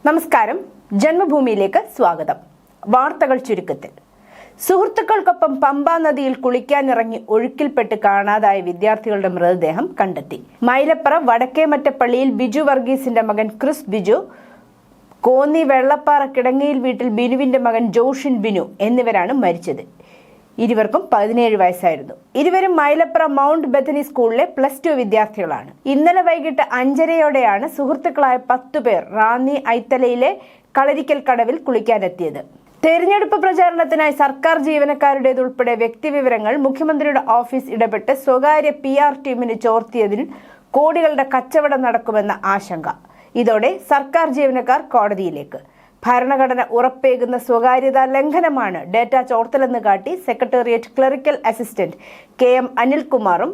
നമസ്കാരം, ജന്മഭൂമിയിലേക്ക് സ്വാഗതം. വാർത്തകൾ ചുരുക്കത്തിൽ. സുഹൃത്തുക്കൾക്കൊപ്പം പമ്പാ നദിയിൽ കുളിക്കാനിറങ്ങി ഒഴുക്കിൽപ്പെട്ട് കാണാതായ വിദ്യാർത്ഥികളുടെ മൃതദേഹം കണ്ടെത്തി. മൈലപ്പുറ വടക്കേമറ്റപ്പള്ളിയിൽ ബിജു വർഗീസിന്റെ മകൻ ക്രിസ് ബിജു, കോന്നി വെള്ളപ്പാറ കിടങ്ങയിൽ വീട്ടിൽ ബിനുവിന്റെ മകൻ ജോഷിൻ ബിനു എന്നിവരാണ് മരിച്ചത്. ഇരുവർക്കും 17 വയസ്സായിരുന്നു. ഇരുവരും മൈലപ്പുറ മൗണ്ട് ബെത്തനി സ്കൂളിലെ +2 വിദ്യാർത്ഥികളാണ്. ഇന്നലെ വൈകിട്ട് 5:30യോടെയാണ് സുഹൃത്തുക്കളായ 10 പേർ റാന്നി ഐത്തലയിലെ കളരിക്കൽ കടവിൽ കുളിക്കാനെത്തിയത്. തെരഞ്ഞെടുപ്പ് പ്രചാരണത്തിനായി സർക്കാർ ജീവനക്കാരുടേതുൾപ്പെടെ വ്യക്തിവിവരങ്ങൾ മുഖ്യമന്ത്രിയുടെ ഓഫീസ് ഇടപെട്ട് സ്വകാര്യ PR ടീമിന് ചോർത്തിയതിൽ കോടികളുടെ കച്ചവടം നടക്കുമെന്ന ആശങ്ക. ഇതോടെ സർക്കാർ ജീവനക്കാർ കോടതിയിലേക്ക്. ഭരണഘടന ഉറപ്പേകുന്ന സ്വകാര്യതാ ലംഘനമാണ് ഡേറ്റ ചോർത്തലെന്ന് കാട്ടി സെക്രട്ടേറിയറ്റ് ക്ലറിക്കൽ അസിസ്റ്റന്റ് KM അനിൽകുമാറും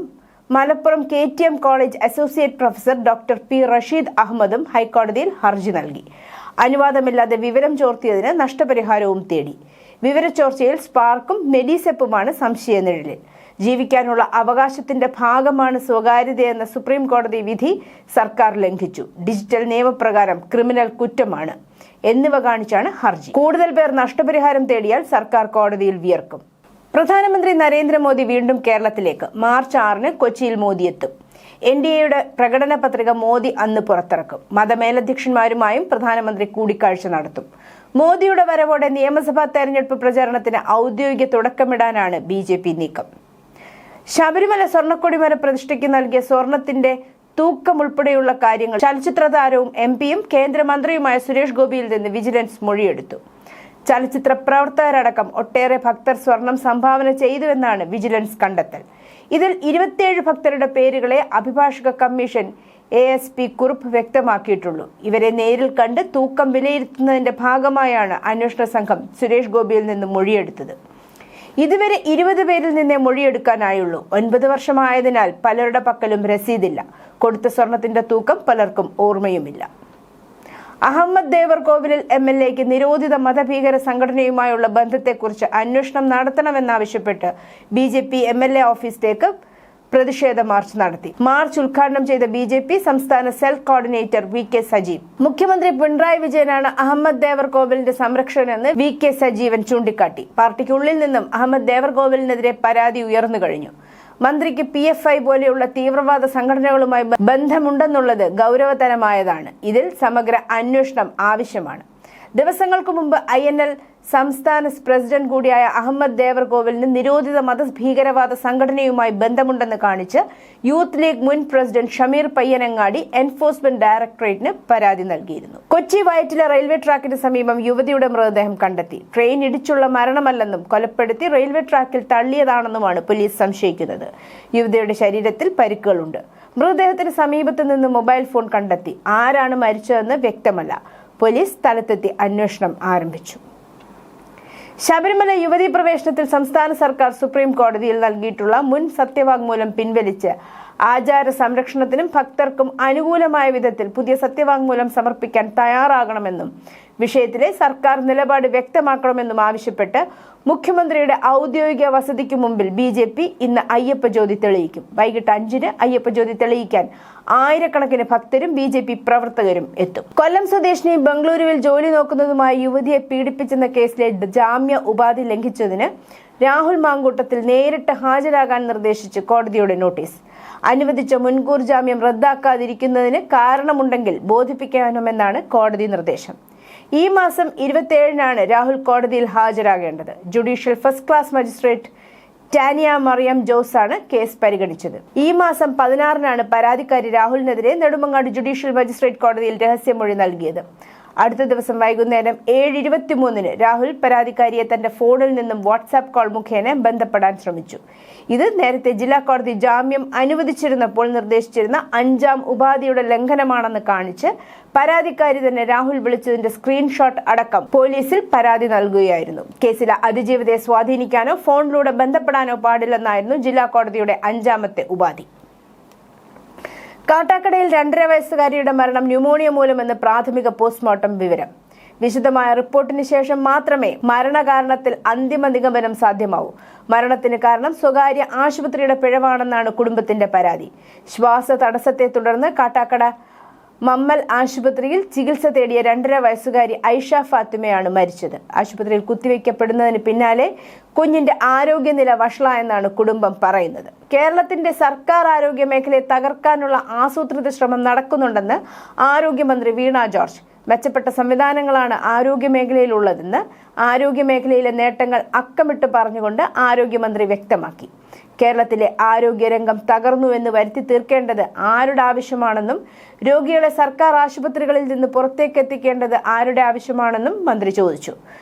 Malappuram KTM college associate professor doctor P Rasheed അഹമ്മദും ഹൈക്കോടതിയിൽ ഹർജി നൽകി. അനുവാദമില്ലാതെ വിവരം ചോർത്തിയതിന് നഷ്ടപരിഹാരവും തേടി. വിവരച്ചോർച്ചയിൽ സ്പാർക്കും മെഡിസെപ്പുമാണ് സംശയനിഴലിൽ. ജീവിക്കാനുള്ള അവകാശത്തിന്റെ ഭാഗമാണ് സ്വകാര്യതയെന്ന സുപ്രീം കോടതി വിധി സർക്കാർ ലംഘിച്ചു. ഡിജിറ്റൽ നിയമപ്രകാരം ക്രിമിനൽ കുറ്റമാണ് എന്നിവ കാണിച്ചാണ് ഹർജി. കൂടുതൽ പേർ നഷ്ടപരിഹാരം തേടിയാൽ സർക്കാർ കോടതിയിൽ വിയർക്കും. പ്രധാനമന്ത്രി നരേന്ദ്രമോദി വീണ്ടും കേരളത്തിലേക്ക്. മാർച്ച് 6-ന് കൊച്ചിയിൽ മോദി എത്തും. NDAയുടെ പ്രകടന പത്രിക മോദി അന്ന് പുറത്തിറക്കും. മതമേലധ്യക്ഷന്മാരുമായും പ്രധാനമന്ത്രി കൂടിക്കാഴ്ച നടത്തും. മോദിയുടെ വരവോടെ നിയമസഭാ തെരഞ്ഞെടുപ്പ് പ്രചാരണത്തിന് ഔദ്യോഗിക തുടക്കമിടാനാണ് BJP നീക്കം. ശബരിമല സ്വർണ്ണക്കൊടിമര പ്രതിഷ്ഠയ്ക്ക് നൽകിയ സ്വർണത്തിന്റെ തൂക്കം ഉൾപ്പെടെയുള്ള കാര്യങ്ങൾ ചലച്ചിത്ര താരവും MP-യും കേന്ദ്രമന്ത്രിയുമായ സുരേഷ് ഗോപിയിൽ നിന്ന് വിജിലൻസ് മൊഴിയെടുത്തു. ചലച്ചിത്ര പ്രവർത്തകരടക്കം ഒട്ടേറെ ഭക്തർ സ്വർണം സംഭാവന ചെയ്തുവെന്നാണ് വിജിലൻസ് കണ്ടെത്തൽ. ഇതിൽ 27 ഭക്തരുടെ പേരുകളെ അഭിഭാഷക കമ്മീഷൻ ASP കുറിപ്പ് വ്യക്തമാക്കിയിട്ടുള്ളൂ. ഇവരെ നേരിൽ കണ്ട് തൂക്കം വിലയിരുത്തുന്നതിന്റെ ഭാഗമായാണ് അന്വേഷണ സംഘം സുരേഷ് ഗോപിയിൽ നിന്ന് മൊഴിയെടുത്തത്. ഇതുവരെ 20 പേരിൽ നിന്നേ മൊഴിയെടുക്കാനായുള്ളൂ. 9 വർഷമായതിനാൽ പലരുടെ പക്കലും രസീതില്ല. കൊടുത്ത സ്വർണത്തിന്റെ തൂക്കം പലർക്കും ഓർമ്മയുമില്ല. അഹമ്മദ് ദേവർകോവിലിൽ MLAക്ക് നിരോധിത മതഭീകര സംഘടനയുമായുള്ള ബന്ധത്തെക്കുറിച്ച് അന്വേഷണം നടത്തണമെന്നാവശ്യപ്പെട്ട് BJP MLA ഓഫീസിലേക്ക് പ്രതിഷേധ മാർച്ച് നടത്തി. മാർച്ച് ഉദ്ഘാടനം ചെയ്ത BJP സംസ്ഥാന സെൽ കോർഡിനേറ്റർ VK സജീവ്. മുഖ്യമന്ത്രി പിണറായി വിജയനാണ് അഹമ്മദ് ദേവർകോവിലിന്റെ സംരക്ഷകനെന്ന് VK സജീവൻ ചൂണ്ടിക്കാട്ടി. പാർട്ടിക്കുള്ളിൽ നിന്നും അഹമ്മദ് ദേവർകോവിലിനെതിരെ പരാതി ഉയർന്നു കഴിഞ്ഞു. മന്ത്രിക്ക് PFI പോലെയുള്ള തീവ്രവാദ സംഘടനകളുമായി ബന്ധമുണ്ടെന്നുള്ളത് ഗൗരവതരമായതാണ്. ഇതിൽ സമഗ്ര അന്വേഷണം ആവശ്യമാണ്. ദിവസങ്ങൾക്ക് മുമ്പ് INL സംസ്ഥാന പ്രസിഡന്റ് കൂടിയായ അഹമ്മദ് ദേവർകോവിലിന് നിരോധിത മതഭീകരവാദ സംഘടനയുമായി ബന്ധമുണ്ടെന്ന് കാണിച്ച് യൂത്ത് ലീഗ് മുൻ പ്രസിഡന്റ് ഷമീർ പയ്യനങ്ങാടി എൻഫോഴ്സ്മെന്റ് ഡയറക്ടറേറ്റിന് പരാതി നൽകിയിരുന്നു. കൊച്ചി വയറ്റിലെ റെയിൽവേ ട്രാക്കിന് സമീപം യുവതിയുടെ മൃതദേഹം കണ്ടെത്തി. ട്രെയിൻ ഇടിച്ചുള്ള മരണമല്ലെന്നും കൊലപ്പെടുത്തി റെയിൽവേ ട്രാക്കിൽ തള്ളിയതാണെന്നുമാണ് പോലീസ് സംശയിക്കുന്നത്. യുവതിയുടെ ശരീരത്തിൽ പരിക്കുകളുണ്ട്. മൃതദേഹത്തിന് സമീപത്ത് നിന്ന് മൊബൈൽ ഫോൺ കണ്ടെത്തി. ആരാണ് മരിച്ചതെന്ന് വ്യക്തമല്ല. പോലീസ് സ്ഥലത്തെത്തി അന്വേഷണം ആരംഭിച്ചു. ശബരിമല യുവതീ പ്രവേശനത്തിൽ സംസ്ഥാന സർക്കാർ സുപ്രീം കോടതിയിൽ നൽകിയിട്ടുള്ള മുൻ സത്യവാങ്മൂലം പിൻവലിച്ച് ആചാര സംരക്ഷണത്തിനും ഭക്തർക്കും അനുകൂലമായ വിധത്തിൽ പുതിയ സത്യവാങ്മൂലം സമർപ്പിക്കാൻ തയ്യാറാകണമെന്നും വിഷയത്തിലെ സർക്കാർ നിലപാട് വ്യക്തമാക്കണമെന്നും ആവശ്യപ്പെട്ട് മുഖ്യമന്ത്രിയുടെ ഔദ്യോഗിക വസതിക്ക് മുമ്പിൽ BJP ഇന്ന് അയ്യപ്പ ജ്യോതി തെളിയിക്കും. വൈകിട്ട് 5-ന് അയ്യപ്പ ജ്യോതി തെളിയിക്കാൻ ആയിരക്കണക്കിന് ഭക്തരും BJP പ്രവർത്തകരും എത്തും. കൊല്ലം സ്വദേശിനി ബംഗളൂരുവിൽ ജോലി നോക്കുന്നതുമായ യുവതിയെ പീഡിപ്പിച്ചെന്ന കേസിലെ ജാമ്യ ഉപാധി ലംഘിച്ചതിന് രാഹുൽ മാങ്കൂട്ടത്തിൽ നേരിട്ട് ഹാജരാകാൻ നിർദ്ദേശിച്ച് കോടതിയുടെ നോട്ടീസ്. അനുവദിച്ച മുൻകൂർ ജാമ്യം റദ്ദാക്കാതിരിക്കുന്നതിന് കാരണമുണ്ടെങ്കിൽ ബോധിപ്പിക്കണമെന്നാണ് കോടതി നിർദ്ദേശം. ഈ മാസം 27-നാണ് രാഹുൽ കോടതിയിൽ ഹാജരാകേണ്ടത്. Judicial first class magistrate Tania Mariam ജോസാണ് കേസ് പരിഗണിച്ചത്. ഈ മാസം 16-നാണ് പരാതിക്കാരി രാഹുലിനെതിരെ നെടുമങ്ങാട് ജുഡീഷ്യൽ മജിസ്ട്രേറ്റ് കോടതിയിൽ രഹസ്യമൊഴി നൽകിയത്. അടുത്ത ദിവസം വൈകുന്നേരം 7:23-ന് രാഹുൽ പരാതിക്കാരിയെ തന്റെ ഫോണിൽ നിന്നും വാട്സാപ്പ് കോൾ മുഖേന ബന്ധപ്പെടാൻ ശ്രമിച്ചു. ഇത് നേരത്തെ ജില്ലാ കോടതി ജാമ്യം അനുവദിച്ചിരുന്നപ്പോൾ നിർദ്ദേശിച്ചിരുന്ന 5-ാം ഉപാധിയുടെ ലംഘനമാണെന്ന് കാണിച്ച് പരാതിക്കാരി തന്നെ രാഹുൽ വിളിച്ചതിന്റെ സ്ക്രീൻഷോട്ട് അടക്കം പോലീസിൽ പരാതി നൽകുകയായിരുന്നു. കേസിലെ അതിജീവിതയെ സ്വാധീനിക്കാനോ ഫോണിലൂടെ ബന്ധപ്പെടാനോ പാടില്ലെന്നായിരുന്നു ജില്ലാ കോടതിയുടെ 5-ാമത്തെ ഉപാധി. കാട്ടാക്കടയിൽ 2.5 വയസ്സുകാരിയുടെ മരണം ന്യൂമോണിയ മൂലമെന്ന് പ്രാഥമിക പോസ്റ്റ്മോർട്ടം വിവരം. വിശദമായ റിപ്പോർട്ടിന് ശേഷം മാത്രമേ മരണകാരണത്തിൽ അന്തിമ നിഗമനം സാധ്യമാവൂ. മരണത്തിന് കാരണം സ്വകാര്യ ആശുപത്രിയുടെ പിഴവാണെന്നാണ് കുടുംബത്തിന്റെ പരാതി. ശ്വാസ തടസ്സത്തെ തുടർന്ന് കാട്ടാക്കട മമ്മൽ ആശുപത്രിയിൽ ചികിത്സ തേടിയ 2.5 വയസ്സുകാരി ഐഷ ഫാത്തിമയാണ് മരിച്ചത്. ആശുപത്രിയിൽ കുത്തിവയ്ക്കപ്പെടുന്നതിന് പിന്നാലെ കുഞ്ഞിന്റെ ആരോഗ്യനില വഷളായെന്നാണ് കുടുംബം പറയുന്നത്. കേരളത്തിന്റെ സർക്കാർ ആരോഗ്യ മേഖലയെ തകർക്കാനുള്ള ആസൂത്രിത ശ്രമം നടക്കുന്നുണ്ടെന്ന് ആരോഗ്യമന്ത്രി വീണ ജോർജ്. മെച്ചപ്പെട്ട സംവിധാനങ്ങളാണ് ആരോഗ്യ മേഖലയിലുള്ളതെന്ന് ആരോഗ്യ മേഖലയിലെ നേട്ടങ്ങൾ അക്കമിട്ട് പറഞ്ഞുകൊണ്ട് ആരോഗ്യമന്ത്രി വ്യക്തമാക്കി. കേരളത്തിലെ ആരോഗ്യരംഗം തകർന്നുവെന്ന് വരുത്തി തീർക്കേണ്ടത് ആരുടെ ആവശ്യമാണെന്നും രോഗികളെ സർക്കാർ ആശുപത്രികളിൽ നിന്ന് പുറത്തേക്ക് എത്തിക്കേണ്ടത് ആരുടെ ആവശ്യമാണെന്നും മന്ത്രി ചോദിച്ചു.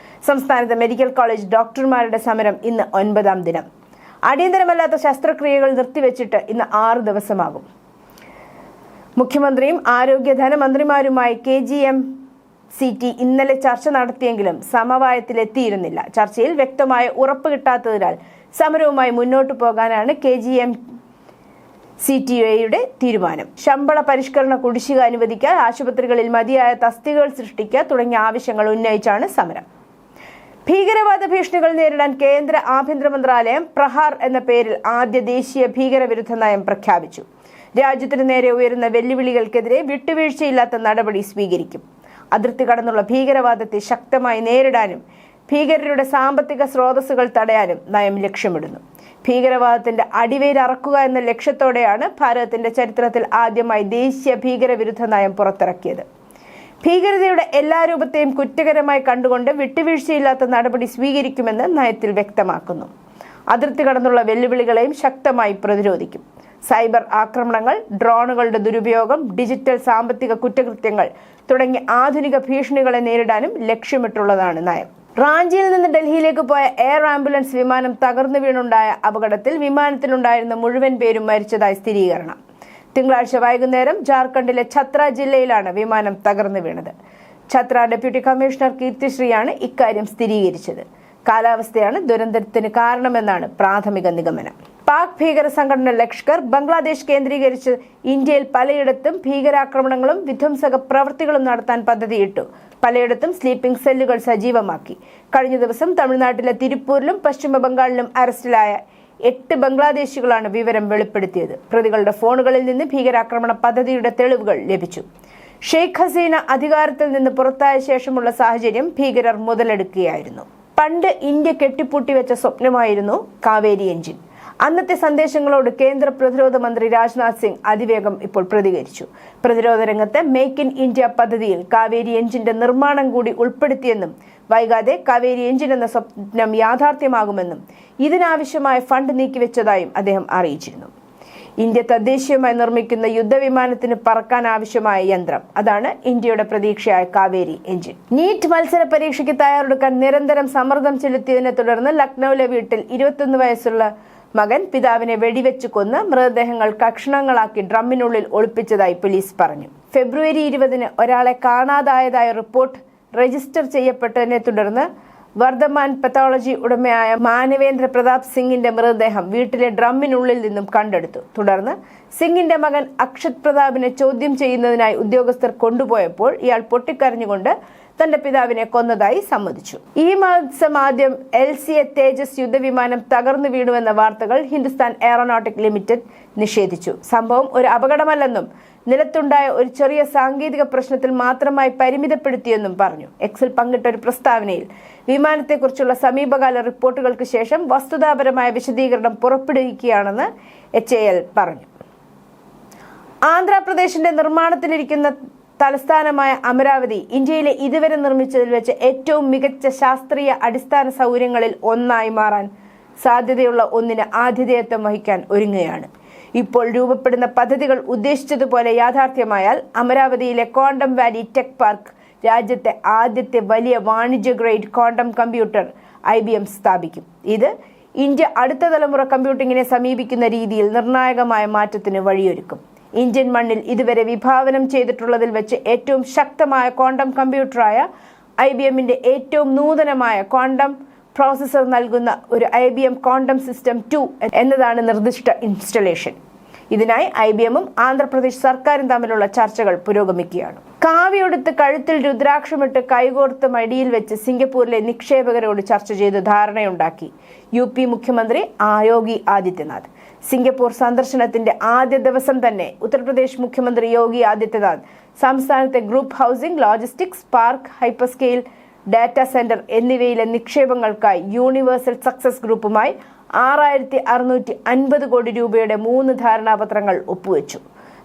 സംസ്ഥാനത്ത് മെഡിക്കൽ കോളേജ് ഡോക്ടർമാരുടെ സമരം ഇന്ന് 9ാം ദിനം. അടിയന്തരമല്ലാത്ത ശസ്ത്രക്രിയകൾ നിർത്തിവെച്ചിട്ട് ഇന്ന് 6 ദിവസമാകും. മുഖ്യമന്ത്രിയും ആരോഗ്യ ധനമന്ത്രിമാരുമായി KGMCT ഇന്നലെ ചർച്ച നടത്തിയെങ്കിലും സമവായത്തിലെത്തിയിരുന്നില്ല. ചർച്ചയിൽ വ്യക്തമായ ഉറപ്പ് കിട്ടാത്തതിനാൽ സമരവുമായി മുന്നോട്ടു പോകാനാണ് KGMCTയുടെ തീരുമാനം. ശമ്പള പരിഷ്കരണ കുടിശ്ശിക അനുവദിക്കുക, ആശുപത്രികളിൽ മതിയായ തസ്തികകൾ സൃഷ്ടിക്കുക തുടങ്ങിയ ആവശ്യങ്ങൾ ഉന്നയിച്ചാണ് സമരം. ഭീകരവാദ ഭീഷണികൾ നേരിടാൻ കേന്ദ്ര ആഭ്യന്തര മന്ത്രാലയം പ്രഹാർ എന്ന പേരിൽ ആദ്യ ദേശീയ ഭീകരവിരുദ്ധ നയം പ്രഖ്യാപിച്ചു. രാജ്യത്തിനു നേരെ ഉയരുന്ന വെല്ലുവിളികൾക്കെതിരെ വിട്ടുവീഴ്ചയില്ലാത്ത നടപടി സ്വീകരിക്കും. അതിർത്തി കടന്നുള്ള ഭീകരവാദത്തെ ശക്തമായി നേരിടാനും ഭീകരരുടെ സാമ്പത്തിക സ്രോതസ്സുകൾ തടയാനും നയം ലക്ഷ്യമിടുന്നു. ഭീകരവാദത്തിന്റെ അടിവേരറക്കുക എന്ന ലക്ഷ്യത്തോടെയാണ് ഭാരതത്തിന്റെ ചരിത്രത്തിൽ ആദ്യമായി ദേശീയ ഭീകരവിരുദ്ധ നയം പുറത്തിറക്കിയത്. ഭീകരതയുടെ എല്ലാ രൂപത്തെയും കുറ്റകരമായി കണ്ടുകൊണ്ട് വിട്ടുവീഴ്ചയില്ലാത്ത നടപടി സ്വീകരിക്കുമെന്ന് നയത്തിൽ വ്യക്തമാക്കുന്നു. അതിർത്തി കടന്നുള്ള വെല്ലുവിളികളെയും ശക്തമായി പ്രതിരോധിക്കും. സൈബർ ആക്രമണങ്ങൾ, ഡ്രോണുകളുടെ ദുരുപയോഗം, ഡിജിറ്റൽ സാമ്പത്തിക കുറ്റകൃത്യങ്ങൾ തുടങ്ങിയ ആധുനിക ഭീഷണികളെ നേരിടാനും ലക്ഷ്യമിട്ടുള്ളതാണ് നയം. റാഞ്ചിയിൽ നിന്ന് ഡൽഹിയിലേക്ക് പോയ എയർ ആംബുലൻസ് വിമാനം തകർന്നു വീണുണ്ടായ അപകടത്തിൽ വിമാനത്തിലുണ്ടായിരുന്ന മുഴുവൻ പേരും മരിച്ചതായി സ്ഥിരീകരണം. തിങ്കളാഴ്ച വൈകുന്നേരം ജാർഖണ്ഡിലെ ഛത്ര ജില്ലയിലാണ് വിമാനം തകർന്നു വീണത്. ഛത്ര ഡെപ്യൂട്ടി കമ്മീഷണർ കീർത്തിശ്രീയാണ് ഇക്കാര്യം സ്ഥിരീകരിച്ചത്. കാലാവസ്ഥയാണ് ദുരന്തത്തിന് കാരണമെന്നാണ് പ്രാഥമിക നിഗമനം. പാക് ഭീകര സംഘടന ലഷ്കർ ബംഗ്ലാദേശ് കേന്ദ്രീകരിച്ച് ഇന്ത്യയിൽ പലയിടത്തും ഭീകരാക്രമണങ്ങളും വിധ്വംസക പ്രവൃത്തികളും നടത്താൻ പദ്ധതിയിട്ടു. പലയിടത്തും സ്ലീപ്പിംഗ് സെല്ലുകൾ സജീവമാക്കി. കഴിഞ്ഞ ദിവസം തമിഴ്നാട്ടിലെ തിരുപ്പൂരിലും പശ്ചിമ ബംഗാളിലും അറസ്റ്റിലായ 8 ബംഗ്ലാദേശികളാണ് വിവരം വെളിപ്പെടുത്തിയത്. പ്രതികളുടെ ഫോണുകളിൽ നിന്ന് ഭീകരാക്രമണ പദ്ധതിയുടെ തെളിവുകൾ ലഭിച്ചു. ഷെയ്ഖ് ഹസീന അധികാരത്തിൽ നിന്ന് പുറത്തായ ശേഷമുള്ള സാഹചര്യം ഭീകരർ മുതലെടുക്കുകയായിരുന്നു. പണ്ട് ഇന്ത്യ കെട്ടിപ്പൂട്ടിവെച്ച സ്വപ്നമായിരുന്നു കാവേരി എഞ്ചിൻ. അന്നത്തെ സന്ദേശങ്ങളോട് കേന്ദ്ര പ്രതിരോധ മന്ത്രി രാജ്നാഥ് സിംഗ് അതിവേഗം ഇപ്പോൾ പ്രതികരിച്ചു. പ്രതിരോധ രംഗത്തെ മേക്ക് ഇൻ ഇന്ത്യ പദ്ധതിയിൽ കാവേരി എഞ്ചിന്റെ നിർമ്മാണം കൂടി ഉൾപ്പെടുത്തിയെന്നും വൈകാതെ കാവേരി എഞ്ചിൻ എന്ന സ്വപ്നം യാഥാർത്ഥ്യമാകുമെന്നും ഇതിനാവശ്യമായ ഫണ്ട് നീക്കിവെച്ചതായും അദ്ദേഹം അറിയിച്ചിരുന്നു. ഇന്ത്യ തദ്ദേശീയമായി നിർമ്മിക്കുന്ന യുദ്ധവിമാനത്തിന് പറക്കാൻ ആവശ്യമായ യന്ത്രം, അതാണ് ഇന്ത്യയുടെ പ്രതീക്ഷയായ കാവേരി എഞ്ചിൻ. നീറ്റ് മത്സര പരീക്ഷയ്ക്ക് തയ്യാറെടുക്കാൻ നിരന്തരം സമ്മർദ്ദം ചെലുത്തിയതിനെ തുടർന്ന് ലക്നൌവിലെ വീട്ടിൽ 21 വയസ്സുള്ള മകൻ പിതാവിനെ വെടിവെച്ച് കൊന്ന് മൃതദേഹങ്ങൾ കഷണങ്ങളാക്കി ഡ്രമ്മിനുള്ളിൽ ഒളിപ്പിച്ചതായി പോലീസ് പറഞ്ഞു. ഫെബ്രുവരി 20-ന് ഒരാളെ കാണാതായതായ റിപ്പോർട്ട് രജിസ്റ്റർ ചെയ്യപ്പെട്ടതിനെ തുടർന്ന് വർദ്ധമാൻ പത്തോളജി ഉടമയായ മാനവേന്ദ്ര പ്രതാപ് സിംഗിന്റെ മൃതദേഹം വീട്ടിലെ ഡ്രമ്മിനുള്ളിൽ നിന്നും കണ്ടെടുത്തു. തുടർന്ന് സിംഗിന്റെ മകൻ അക്ഷത് പ്രതാപിനെ ചോദ്യം ചെയ്യുന്നതിനായി ഉദ്യോഗസ്ഥർ കൊണ്ടുപോയപ്പോൾ ഇയാൾ പൊട്ടിക്കരഞ്ഞുകൊണ്ട് തന്റെ പിതാവിനെ കൊന്നതായി സമ്മതിച്ചു. ഈ മാസം ആദ്യം LCA തേജസ് യുദ്ധവിമാനം തകർന്നു വീണുവെന്ന വാർത്തകൾ ഹിന്ദുസ്ഥാൻ എയറോനോട്ടിക് ലിമിറ്റഡ് നിഷേധിച്ചു. സംഭവം ഒരു അപകടമല്ലെന്നും നിലത്തുണ്ടായ ഒരു ചെറിയ സാങ്കേതിക പ്രശ്നത്തിൽ മാത്രമായി പരിമിതപ്പെടുത്തിയെന്നും പറഞ്ഞു. എക്സിൽ പങ്കിട്ട ഒരു പ്രസ്താവനയിൽ വിമാനത്തെക്കുറിച്ചുള്ള സമീപകാല റിപ്പോർട്ടുകൾക്ക് ശേഷം വസ്തുതാപരമായ വിശദീകരണം പുറപ്പെടുവിക്കുകയാണെന്ന് HAL പറഞ്ഞു. ആന്ധ്രാപ്രദേശിന്റെ നിർമ്മാണത്തിലിരിക്കുന്ന തലസ്ഥാനമായ അമരാവതി ഇന്ത്യയിലെ ഇതുവരെ നിർമ്മിച്ചതിൽ വെച്ച് ഏറ്റവും മികച്ച ശാസ്ത്രീയ അടിസ്ഥാന സൗകര്യങ്ങളിൽ ഒന്നായി മാറാൻ സാധ്യതയുള്ള ഒന്നിന് ആതിഥേയത്വം വഹിക്കാൻ ഒരുങ്ങുകയാണ്. ഇപ്പോൾ രൂപപ്പെടുന്ന പദ്ധതികൾ ഉദ്ദേശിച്ചതുപോലെ യാഥാർത്ഥ്യമായാൽ അമരാവതിയിലെ ക്വാണ്ടം വാലി ടെക് പാർക്ക് രാജ്യത്തെ ആദ്യത്തെ വലിയ വാണിജ്യ ഗ്രേഡ് ക്വാണ്ടം കമ്പ്യൂട്ടർ IBM സ്ഥാപിക്കും. ഇത് ഇന്ത്യ അടുത്ത തലമുറ കമ്പ്യൂട്ടിങ്ങിനെ സമീപിക്കുന്ന രീതിയിൽ നിർണായകമായ മാറ്റത്തിന് വഴിയൊരുക്കും. ഇന്ത്യൻ മണ്ണിൽ ഇതുവരെ വിഭാവനം ചെയ്തിട്ടുള്ളതിൽ വെച്ച് ഏറ്റവും ശക്തമായ ക്വാണ്ടം കമ്പ്യൂട്ടറായ IBMന്റെ ഏറ്റവും നൂതനമായ ക്വാണ്ടം പ്രോസസർ നൽകുന്ന ഒരു IBM ക്വാണ്ടം സിസ്റ്റം 2 എന്നതാണ് നിർദ്ദിഷ്ട ഇൻസ്റ്റലേഷൻ. ഇതിനായി IBMഉം ആന്ധ്രാപ്രദേശ് സർക്കാരും തമ്മിലുള്ള ചർച്ചകൾ പുരോഗമിക്കുകയാണ്. കാവിയെടുത്ത് കഴുത്തിൽ രുദ്രാക്ഷമിട്ട് കൈകോർത്ത് മടിയിൽ വെച്ച് സിംഗപ്പൂരിലെ നിക്ഷേപകരോട് ചർച്ച ചെയ്ത് ധാരണയുണ്ടാക്കി UP മുഖ്യമന്ത്രി യോഗി ആദിത്യനാഥ്. സിംഗപ്പൂർ സന്ദർശനത്തിന്റെ ആദ്യ ദിവസം തന്നെ ഉത്തർപ്രദേശ് മുഖ്യമന്ത്രി യോഗി ആദിത്യനാഥ് സംസ്ഥാനത്തെ group housing, logistics park, hyperscale data centre എന്നിവയിലെ നിക്ഷേപങ്ങൾക്കായി യൂണിവേഴ്സൽ സക്സസ് ഗ്രൂപ്പുമായി 6,650 കോടി രൂപയുടെ 3 ധാരണാപത്രങ്ങൾ ഒപ്പുവെച്ചു.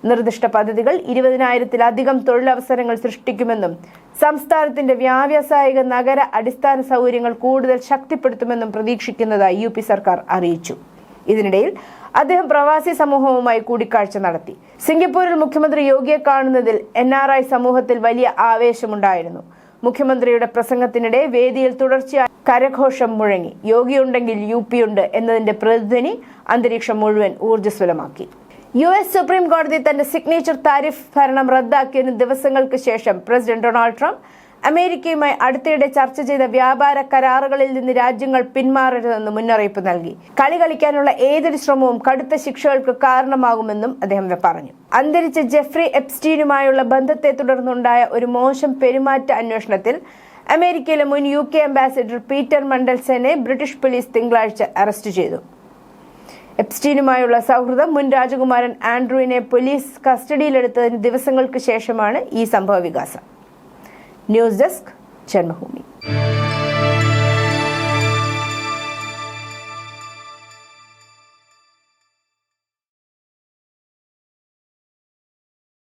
നിർദ്ദിഷ്ട പദ്ധതികൾ 20,000-ലധികം തൊഴിലവസരങ്ങൾ സൃഷ്ടിക്കുമെന്നും സംസ്ഥാനത്തിന്റെ വ്യാവസായിക നഗര അടിസ്ഥാന സൗകര്യങ്ങൾ കൂടുതൽ ശക്തിപ്പെടുത്തുമെന്നും പ്രതീക്ഷിക്കുന്നതായി UP സർക്കാർ അറിയിച്ചു. ഇതിനിടയിൽ അദ്ദേഹം പ്രവാസി സമൂഹവുമായി കൂടിക്കാഴ്ച നടത്തി. സിംഗപ്പൂരിൽ മുഖ്യമന്ത്രി യോഗിയെ കാണുന്നതിൽ NRI സമൂഹത്തിൽ വലിയ ആവേശമുണ്ടായിരുന്നു. മുഖ്യമന്ത്രിയുടെ പ്രസംഗത്തിനിടെ വേദിയിൽ തുടർച്ചയായി കരഘോഷം മുഴങ്ങി. യോഗിയുണ്ടെങ്കിൽ UP ഉണ്ട് എന്നതിന്റെ പ്രതിധ്വനി അന്തരീക്ഷം മുഴുവൻ ഊർജ്ജസ്വലമാക്കി. US സുപ്രീം കോടതി തന്റെ സിഗ്നേച്ചർ താരിഫ് ഭരണം റദ്ദാക്കിയതിന് ദിവസങ്ങൾക്ക് ശേഷം പ്രസിഡന്റ് ഡൊണാൾഡ് ട്രംപ് അമേരിക്കയുമായി അടുത്തിടെ ചർച്ച ചെയ്ത വ്യാപാര കരാറുകളിൽ നിന്ന് രാജ്യങ്ങൾ പിന്മാറരുതെന്ന് മുന്നറിയിപ്പ് നൽകി. കളി കളിക്കാനുള്ള ഏതൊരു ശ്രമവും കടുത്ത ശിക്ഷകൾക്ക് കാരണമാകുമെന്നും അദ്ദേഹം പറഞ്ഞു. അന്തരിച്ച ജെഫ്രി എപ്സ്റ്റീനുമായുള്ള ബന്ധത്തെ തുടർന്നുണ്ടായ ഒരു മോശം പെരുമാറ്റ അന്വേഷണത്തിൽ അമേരിക്കയിലെ മുൻ UK അംബാസിഡർ പീറ്റർ മണ്ടൽസനെ ബ്രിട്ടീഷ് പോലീസ് തിങ്കളാഴ്ച അറസ്റ്റ് ചെയ്തു. എപ്സ്റ്റീനുമായുള്ള സൗഹൃദം മുൻ രാജകുമാരൻ ആൻഡ്രൂവിനെ പോലീസ് കസ്റ്റഡിയിലെടുത്തതിന് ദിവസങ്ങൾക്ക് ശേഷമാണ് ഈ സംഭവ വികാസം. News desk Janmabhumi.